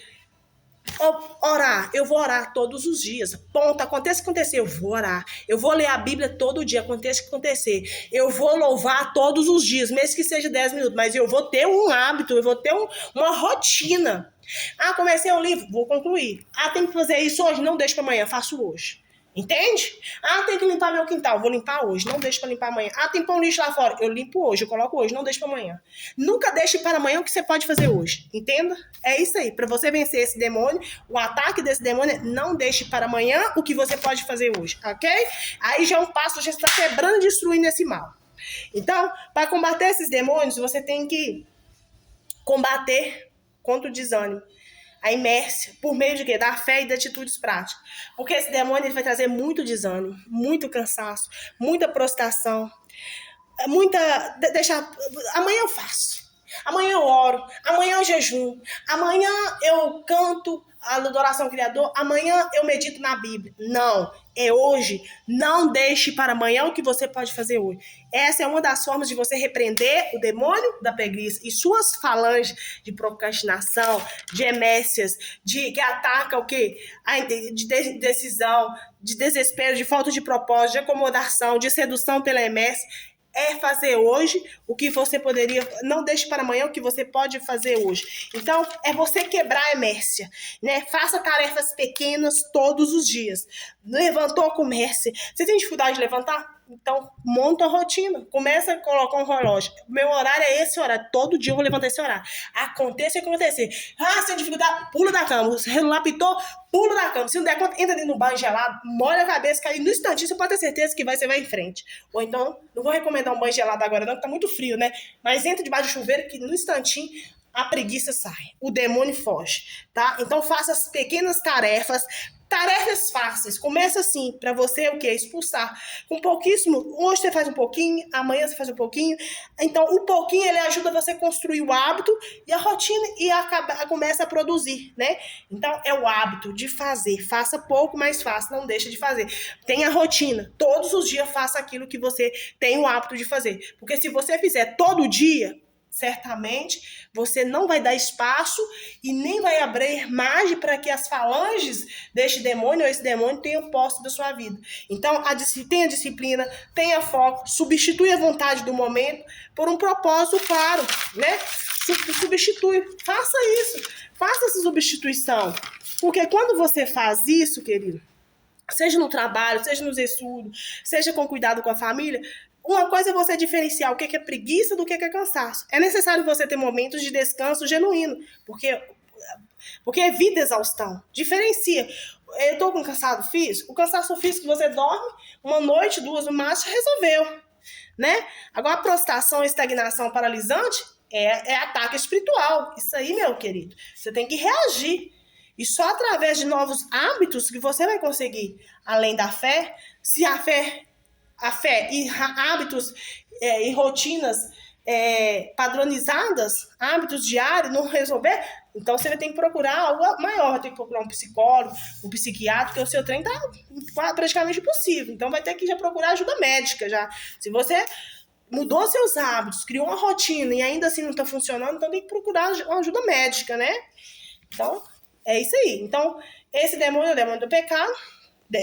orar, eu vou orar todos os dias. Ponto, aconteça o que acontecer, eu vou orar. Eu vou ler a Bíblia todo dia, aconteça o que acontecer. Eu vou louvar todos os dias, mesmo que seja 10 minutos, mas eu vou ter um hábito, eu vou ter uma rotina. Ah, comecei um livro, vou concluir. Ah, tem que fazer isso hoje? Não deixe para amanhã, faço hoje. Entende? Ah, tem que limpar meu quintal, vou limpar hoje, não deixe para limpar amanhã. Ah, tem pão lixo lá fora, eu limpo hoje, eu coloco hoje, não deixe para amanhã. Nunca deixe para amanhã o que você pode fazer hoje, entenda? É isso aí, para você vencer esse demônio, o ataque desse demônio, não deixe para amanhã o que você pode fazer hoje, ok? Aí já é um passo, já está quebrando e destruindo esse mal. Então, para combater esses demônios, você tem que combater contra o desânimo, a inércia, por meio de quê? Da fé e de atitudes práticas. Porque esse demônio ele vai trazer muito desânimo, muito cansaço, muita prostração, amanhã eu faço, amanhã eu oro, amanhã eu jejum, amanhã eu canto a adoração ao Criador, amanhã eu medito na Bíblia. Não, é hoje. Não deixe para amanhã o que você pode fazer hoje. Essa é uma das formas de você repreender o demônio da preguiça e suas falanges de procrastinação, de emécias, que ataca o quê? De decisão, de desespero, de falta de propósito, de acomodação, de sedução pela emércia. É fazer hoje o que você poderia... Não deixe para amanhã o que você pode fazer hoje. Então, é você quebrar a inércia, né? Faça tarefas pequenas todos os dias. Levantou a comércio. Você tem dificuldade de levantar? Então, monta a rotina. Começa a colocar um relógio. Meu horário é esse horário. Todo dia eu vou levantar esse horário. Aconteça o que acontecer. Ah, sem dificuldade, pula da cama. O celular pitou, pula da cama. Se não der conta, entra dentro do banho gelado, molha a cabeça, cai no instantinho, você pode ter certeza que você vai em frente. Ou então, não vou recomendar um banho gelado agora não, que tá muito frio, né? Mas entra debaixo do chuveiro que no instantinho a preguiça sai, o demônio foge, tá? Então faça as pequenas tarefas fáceis. Começa assim, para você o quê? Expulsar. Com pouquíssimo, hoje você faz um pouquinho, amanhã você faz um pouquinho. Então, o pouquinho, ele ajuda você a construir o hábito e a rotina e começa a produzir, né? Então, é o hábito de fazer. Faça pouco, mas faça, não deixa de fazer. Tenha rotina. Todos os dias faça aquilo que você tem o hábito de fazer. Porque se você fizer todo dia, certamente você não vai dar espaço e nem vai abrir margem para que as falanges deste demônio ou esse demônio tenham posse da sua vida. Então, tenha disciplina, tenha foco, substitui a vontade do momento por um propósito claro, né? Substitui, faça isso, faça essa substituição. Porque quando você faz isso, querido, seja no trabalho, seja nos estudos, seja com cuidado com a família, uma coisa é você diferenciar o que é preguiça do que é cansaço. É necessário você ter momentos de descanso genuíno, porque evita exaustão. Diferencia. Eu estou com cansado físico? O cansaço físico você dorme, uma noite, duas no máximo, resolveu, né? Agora, a prostração, estagnação paralisante é ataque espiritual. Isso aí, meu querido, você tem que reagir. E só através de novos hábitos que você vai conseguir, além da fé, se a fé e hábitos e rotinas padronizadas, hábitos diários, não resolver, então você vai ter que procurar algo maior, vai ter que procurar um psicólogo, um psiquiatra, porque o seu treino está praticamente impossível. Então vai ter que já procurar ajuda médica. Já. Se você mudou seus hábitos, criou uma rotina e ainda assim não está funcionando, então tem que procurar uma ajuda médica, né? Então, é isso aí. Então, esse demônio é o demônio do pecado,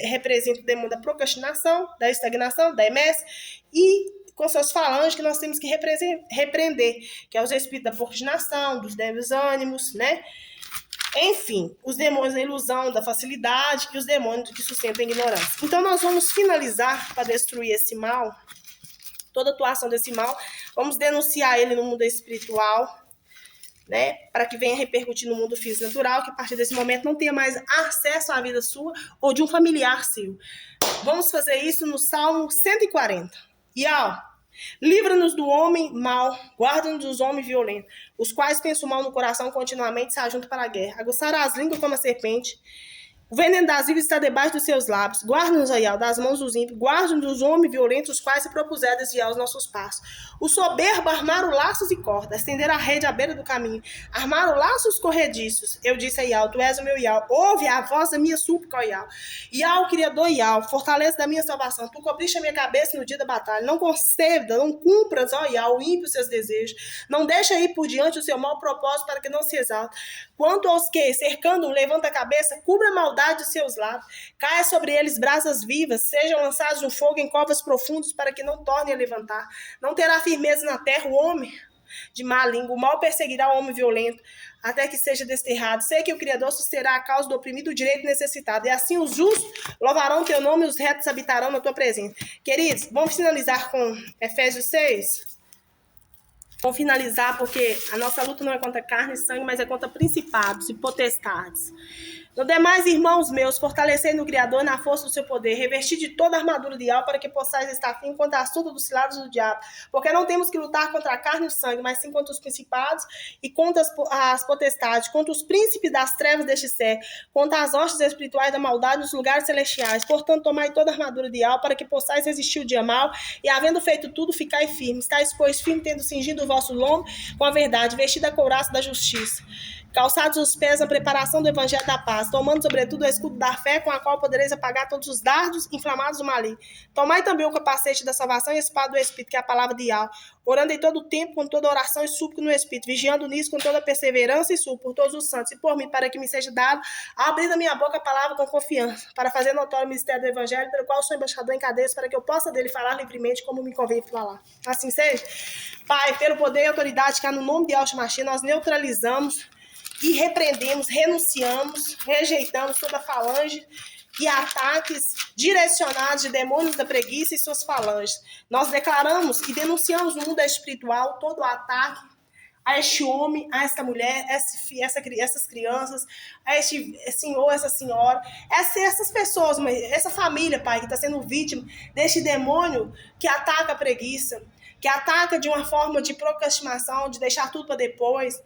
representa o demônio da procrastinação, da estagnação, da inércia, e com suas falanges que nós temos que repreender, que é os espíritos da procrastinação, dos desânimos, né? Enfim, os demônios da ilusão, da facilidade e os demônios que sustentam a ignorância. Então, nós vamos finalizar para destruir esse mal, toda atuação desse mal, vamos denunciar ele no mundo espiritual, né, para que venha repercutir no mundo físico natural, que a partir desse momento não tenha mais acesso à vida sua ou de um familiar seu. Vamos fazer isso no Salmo 140. E livra-nos do homem mau, guarda-nos dos homens violentos, os quais pensam mal no coração continuamente se ajuntam para a guerra. Aguçar as línguas como a serpente O veneno das víboras está debaixo dos seus lábios. Guarda-nos, Aial, das mãos dos ímpios. Guarda-nos dos homens violentos, os quais se propuseram desviar os nossos passos. O soberbo armaram laços e cordas, estenderam a rede à beira do caminho. Armaram laços corrediços. Eu disse a Aial, tu és o meu Aial. Ouve a voz da minha súplica, ó Aial. Aial, Criador Aial, fortaleza da minha salvação. Tu cobriste a minha cabeça no dia da batalha. Não conceda, não cumpras, ó Aial, o ímpio seus desejos. Não deixa ir por diante o seu mau propósito para que não se exalte. Quanto aos que, cercando-o, levanta a cabeça, cubra a maldade dos seus lados. Caia sobre eles brasas vivas, sejam lançados no fogo em covas profundas para que não tornem a levantar. Não terá firmeza na terra o homem de má língua. O mal perseguirá o homem violento, até que seja desterrado. Sei que o Criador susterá a causa do oprimido, o direito necessitado. E assim os justos louvarão teu nome e os retos habitarão na tua presença. Queridos, vamos finalizar com Efésios 6? Vamos finalizar porque a nossa luta não é contra carne e sangue, mas é contra principados e potestades. No demais, irmãos meus, fortalecei no Criador na força do seu poder, revesti de toda a armadura de alma para que possais estar firme contra a astuta dos cilados do diabo. Porque não temos que lutar contra a carne e o sangue, mas sim contra os principados e contra as potestades, contra os príncipes das trevas deste século, contra as hostes espirituais da maldade nos lugares celestiais. Portanto, tomai toda a armadura de alma para que possais resistir o dia mau e, havendo feito tudo, ficai firme. Estais, pois, firme, tendo cingido o vosso lombo com a verdade, vestida a couraça da justiça. Calçados os pés na preparação do evangelho da paz, tomando sobretudo o escudo da fé, com a qual podereis apagar todos os dardos inflamados do maligno. Tomai também o capacete da salvação e a espada do Espírito, que é a palavra de Yahweh, orando em todo o tempo, com toda oração e súplica no Espírito, vigiando nisso com toda perseverança e súplica por todos os santos, e por mim, para que me seja dado a abrir da minha boca a palavra com confiança, para fazer notório o mistério do evangelho, pelo qual sou embaixador em cadeias, para que eu possa dele falar livremente, como me convém falar. Assim seja. Pai, pelo poder e autoridade que há no nome de Yahshua Mashiach, nós neutralizamos e repreendemos, renunciamos, rejeitamos toda falange e ataques direcionados de demônios da preguiça e suas falanges. Nós declaramos e denunciamos no mundo espiritual todo o ataque a este homem, a esta mulher, essas crianças, a este senhor, essa senhora, essas pessoas, essa família, Pai, que está sendo vítima deste demônio que ataca a preguiça, que ataca de uma forma de procrastinação, de deixar tudo para depois,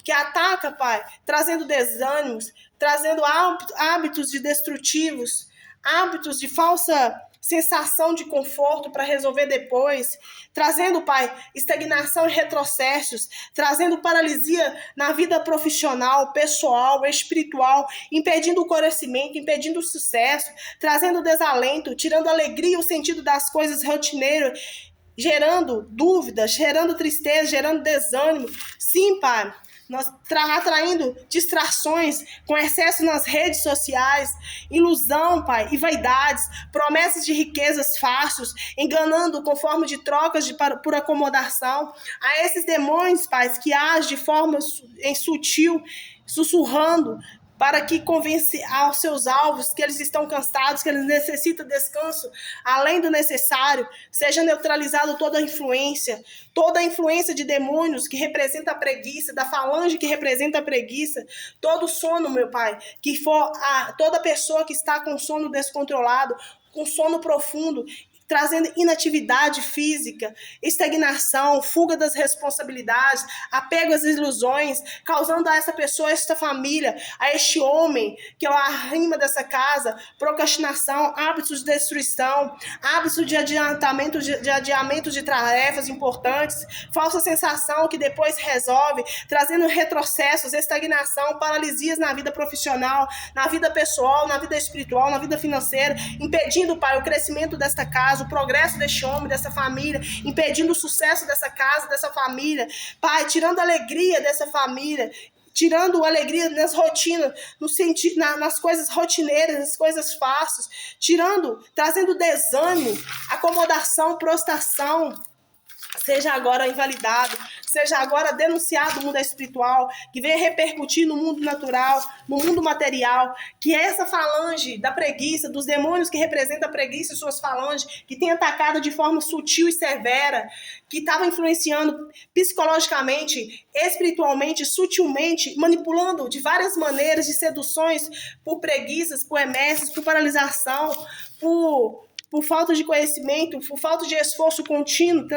que ataca, Pai, trazendo desânimos, trazendo hábitos de destrutivos, hábitos de falsa sensação de conforto para resolver depois, trazendo, Pai, estagnação e retrocessos, trazendo paralisia na vida profissional, pessoal, espiritual, impedindo o crescimento, impedindo o sucesso, trazendo desalento, tirando a alegria, o sentido das coisas rotineiras, gerando dúvidas, gerando tristeza, gerando desânimo. Sim, Pai, nós atraindo distrações com excesso nas redes sociais, ilusão, Pai, e vaidades, promessas de riquezas fáceis, enganando com forma de trocas por acomodação. A esses demônios, Pai, que agem de forma sutil, sussurrando, para que convence aos seus alvos que eles estão cansados, que eles necessitam de descanso além do necessário. Seja neutralizado toda a influência de demônios que representa a preguiça, da falange que representa a preguiça, todo sono, meu Pai, que for toda pessoa que está com sono descontrolado, com sono profundo, trazendo inatividade física, estagnação, fuga das responsabilidades, apego às ilusões, causando a essa pessoa, a esta família, a este homem, que é a rima dessa casa, procrastinação, hábitos de destruição, hábitos de adiamento de tarefas importantes, falsa sensação que depois resolve, trazendo retrocessos, estagnação, paralisias na vida profissional, na vida pessoal, na vida espiritual, na vida financeira, impedindo, Pai, o crescimento desta casa, o progresso deste homem, dessa família, impedindo o sucesso dessa casa, dessa família. Pai, tirando a alegria dessa família, tirando a alegria nas rotinas, no sentido, nas coisas rotineiras, nas coisas fáceis, trazendo desânimo, acomodação, prostração. Seja agora invalidado, seja agora denunciado no mundo espiritual, que venha repercutir no mundo natural, no mundo material, que essa falange da preguiça, dos demônios que representam a preguiça e suas falanges, que tem atacado de forma sutil e severa, que estava influenciando psicologicamente, espiritualmente, sutilmente, manipulando de várias maneiras, de seduções, por preguiças, por remessas, por paralisação, por falta de conhecimento, por falta de esforço contínuo,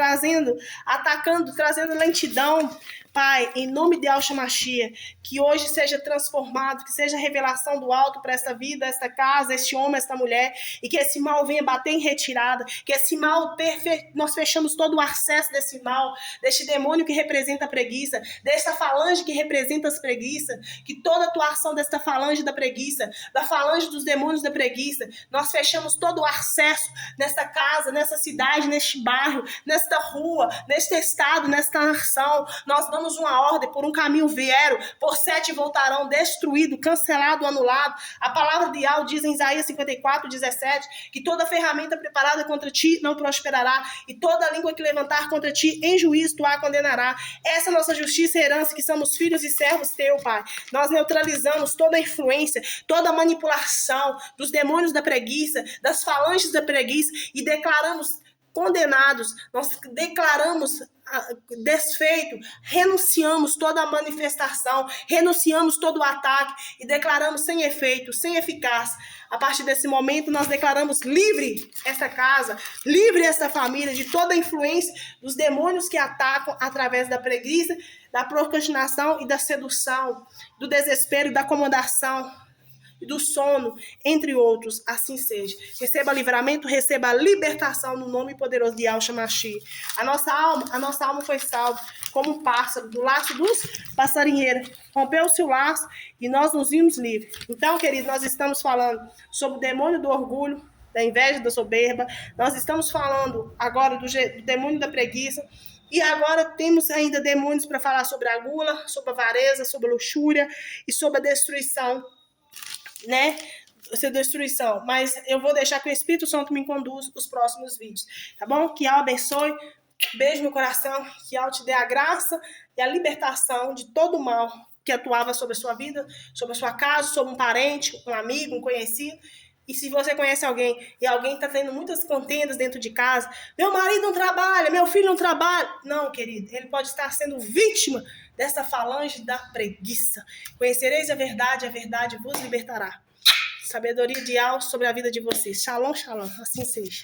atacando, trazendo lentidão. Pai, em nome de Yahshua Mashiach, que hoje seja transformado, que seja revelação do alto para esta vida, esta casa, este homem, esta mulher, e que esse mal venha bater em retirada, que esse mal, nós fechamos todo o acesso desse mal, deste demônio que representa a preguiça, desta falange que representa as preguiças, que toda a atuação desta falange da preguiça, da falange dos demônios da preguiça, nós fechamos todo o acesso nesta casa, nessa cidade, neste bairro, nesta rua, neste estado, nesta nação. Nós damos uma ordem: por um caminho vieram, por 7 voltarão, destruído, cancelado, anulado. A palavra de Yahweh diz em Isaías 54:17, que toda ferramenta preparada contra ti não prosperará, e toda língua que levantar contra ti em juízo tu a condenará. Essa é a nossa justiça e herança, que somos filhos e servos teu, Pai. Nós neutralizamos toda a influência, toda a manipulação dos demônios da preguiça, das falanges da preguiça, e declaramos condenados, nós declaramos desfeito, renunciamos toda a manifestação, renunciamos todo o ataque e declaramos sem efeito, sem eficácia. A partir desse momento, nós declaramos livre essa casa, livre essa família de toda a influência dos demônios que atacam através da preguiça, da procrastinação e da sedução, do desespero e da acomodação, e do sono, entre outros. Assim seja. Receba livramento, receba libertação no nome poderoso de Yahshua Mashiach. A nossa alma foi salva como um pássaro do laço dos passarinheiros. Rompeu-se o laço e nós nos vimos livres. Então, queridos, nós estamos falando sobre o demônio do orgulho, da inveja, da soberba. Nós estamos falando agora do demônio da preguiça. E agora temos ainda demônios para falar sobre a gula, sobre a avareza, sobre a luxúria e sobre a destruição, né? Essa destruição. Mas eu vou deixar que o Espírito Santo me conduza os próximos vídeos, tá bom? Que Yahweh abençoe. Beijo no coração. Que Yahweh te dê a graça e a libertação de todo o mal que atuava sobre a sua vida, sobre a sua casa, sobre um parente, um amigo, um conhecido. E se você conhece alguém e alguém está tendo muitas contendas dentro de casa, meu marido não trabalha, meu filho não trabalha. Não, querido, ele pode estar sendo vítima dessa falange da preguiça. Conhecereis a verdade vos libertará. Sabedoria de Yahweh sobre a vida de vocês. Shalom, shalom. Assim seja.